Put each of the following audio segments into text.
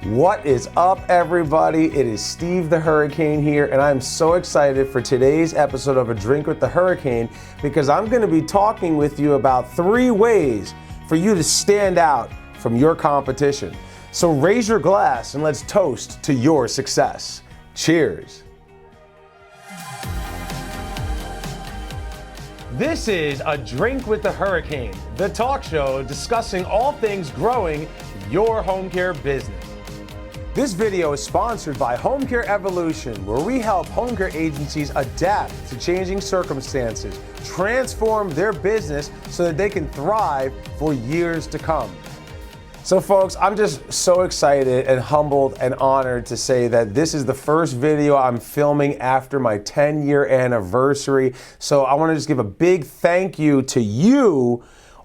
What is up, everybody? It is Steve the Hurricane here, and I'm so excited for today's episode of A Drink with the Hurricane because I'm going to be talking with you about 3 ways for you to stand out from your competition. So raise your glass and let's toast to your success. Cheers. This is A Drink with the Hurricane, the talk show discussing all things growing your home care business. This video is sponsored by Home Care Evolution, where we help home care agencies adapt to changing circumstances, transform their business so that they can thrive for years to come. So folks, I'm just so excited and humbled and honored to say that this is the first video I'm filming after my 10-year anniversary. So I want to just give a big thank you to you,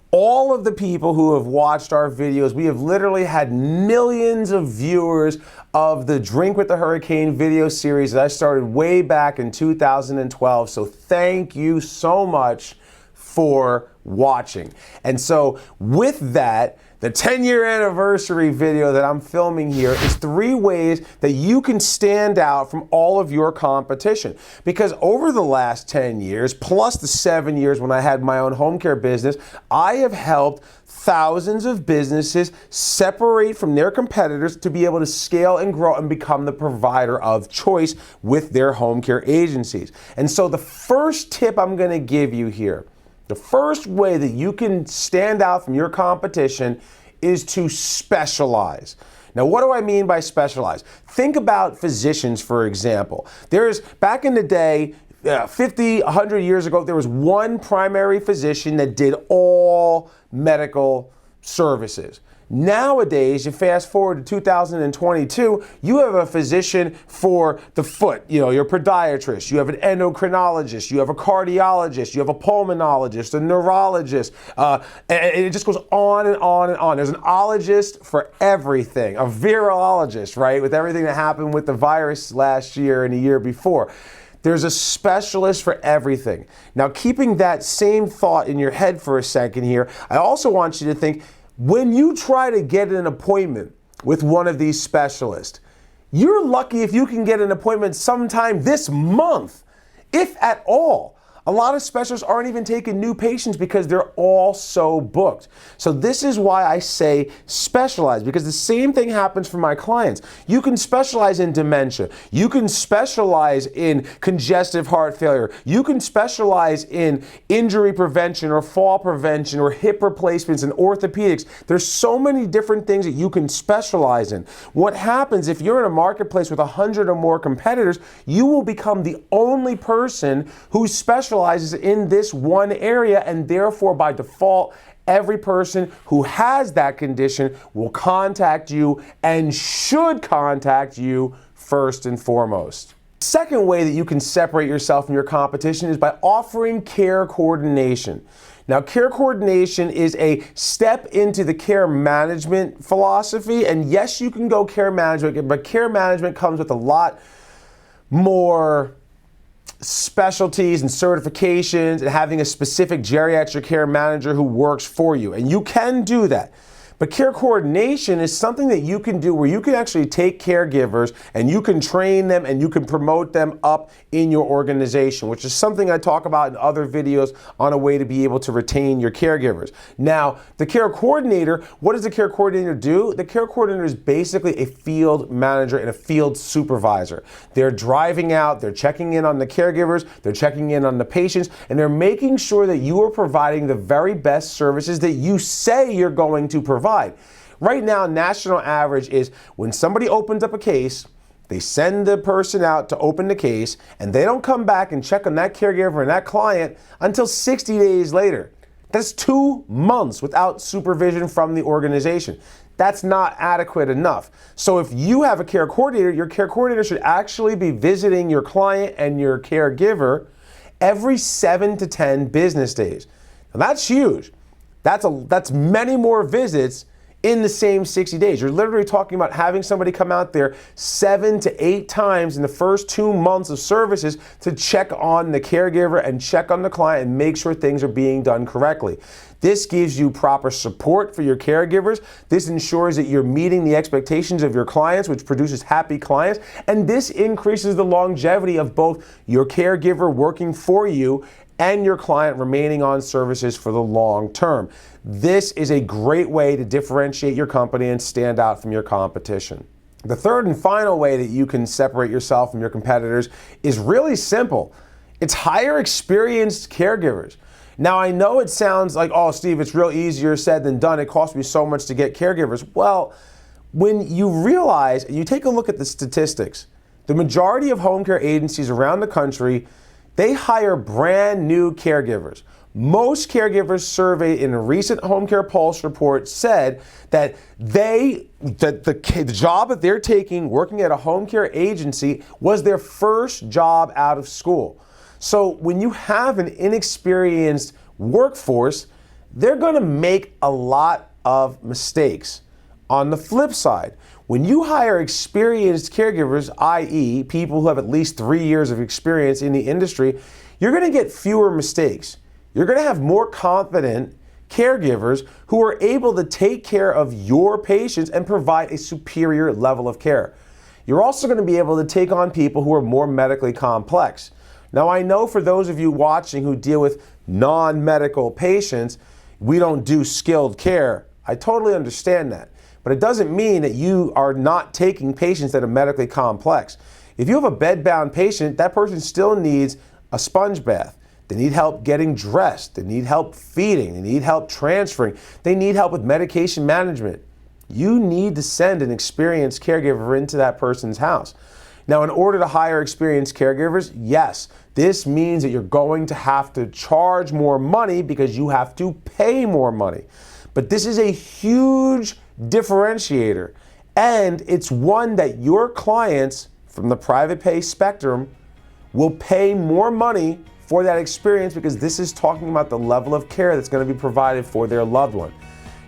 all of the people who have watched our videos. We have literally had millions of viewers of the Drink with the Hurricane video series that I started way back in 2012. So thank you so much for watching. And so with that, the 10-year anniversary video that I'm filming here is 3 ways that you can stand out from all of your competition. Because over the last 10 years, plus the 7 years when I had my own home care business, I have helped thousands of businesses separate from their competitors to be able to scale and grow and become the provider of choice with their home care agencies. And so the first tip I'm going to give you here, the first way that you can stand out from your competition is to specialize. Now, what do I mean by specialize? Think about physicians, for example. Back in the day, 50, 100 years ago, there was one primary physician that did all medical services. Nowadays, you fast forward to 2022, you have a physician for the foot, your podiatrist, you have an endocrinologist, you have a cardiologist, you have a pulmonologist, a neurologist, and it just goes on and on and on. There's an ologist for everything, a virologist, right, with everything that happened with the virus last year and the year before. There's a specialist for everything. Now, keeping that same thought in your head for a second here, I also want you to think, when you try to get an appointment with one of these specialists, you're lucky if you can get an appointment sometime this month, if at all. A lot of specialists aren't even taking new patients because they're all so booked. So this is why I say specialize, because the same thing happens for my clients. You can specialize in dementia. You can specialize in congestive heart failure. You can specialize in injury prevention or fall prevention or hip replacements and orthopedics. There's so many different things that you can specialize in. What happens if you're in a marketplace with 100 or more competitors, you will become the only person who specializes in this one area, and therefore by default every person who has that condition will contact you and should contact you first and foremost. Second way that you can separate yourself from your competition is by offering care coordination. Now, care coordination is a step into the care management philosophy, and yes, you can go care management, but care management comes with a lot more specialties and certifications and having a specific geriatric care manager who works for you. And you can do that. But care coordination is something that you can do where you can actually take caregivers and you can train them and you can promote them up in your organization, which is something I talk about in other videos on a way to be able to retain your caregivers. Now, the care coordinator, what does the care coordinator do? The care coordinator is basically a field manager and a field supervisor. They're driving out, they're checking in on the caregivers, they're checking in on the patients, and they're making sure that you are providing the very best services that you say you're going to provide. Right now, national average is when somebody opens up a case, they send the person out to open the case, and they don't come back and check on that caregiver and that client until 60 days later. That's 2 months without supervision from the organization. That's not adequate enough. So if you have a care coordinator, your care coordinator should actually be visiting your client and your caregiver every 7 to 10 business days. Now that's huge. That's many more visits in the same 60 days. You're literally talking about having somebody come out there 7 to 8 times in the first 2 months of services to check on the caregiver and check on the client and make sure things are being done correctly. This gives you proper support for your caregivers. This ensures that you're meeting the expectations of your clients, which produces happy clients. And this increases the longevity of both your caregiver working for you and your client remaining on services for the long term. This is a great way to differentiate your company and stand out from your competition. The third and final way that you can separate yourself from your competitors is really simple. It's hire experienced caregivers. Now, I know it sounds like, oh, Steve, it's real easier said than done. It costs me so much to get caregivers. Well, when you realize, and you take a look at the statistics, the majority of home care agencies around the country, they hire brand new caregivers. Most caregivers surveyed in a recent Home Care Pulse report said that the job that they're taking working at a home care agency was their first job out of school. So when you have an inexperienced workforce, they're going to make a lot of mistakes. On the flip side, when you hire experienced caregivers, i.e. people who have at least 3 years of experience in the industry, you're going to get fewer mistakes. You're going to have more confident caregivers who are able to take care of your patients and provide a superior level of care. You're also going to be able to take on people who are more medically complex. Now, I know for those of you watching who deal with non-medical patients, we don't do skilled care. I totally understand that. But it doesn't mean that you are not taking patients that are medically complex. If you have a bed-bound patient, that person still needs a sponge bath. They need help getting dressed. They need help feeding. They need help transferring. They need help with medication management. You need to send an experienced caregiver into that person's house. Now, in order to hire experienced caregivers, yes, this means that you're going to have to charge more money because you have to pay more money. But this is a huge differentiator, and it's one that your clients from the private pay spectrum will pay more money for that experience because this is talking about the level of care that's going to be provided for their loved one.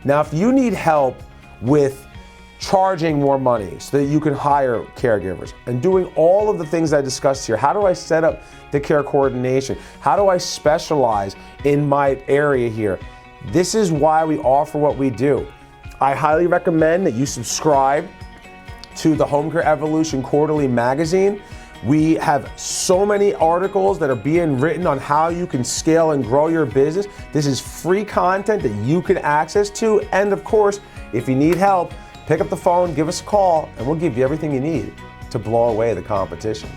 Now, if you need help with charging more money so that you can hire caregivers and doing all of the things I discussed here, how do I set up the care coordination? How do I specialize in my area here? This is why we offer what we do. I highly recommend that you subscribe to the Home Care Evolution Quarterly magazine. We have so many articles that are being written on how you can scale and grow your business. This is free content that you can access to. And of course, if you need help, pick up the phone, give us a call, and we'll give you everything you need to blow away the competition.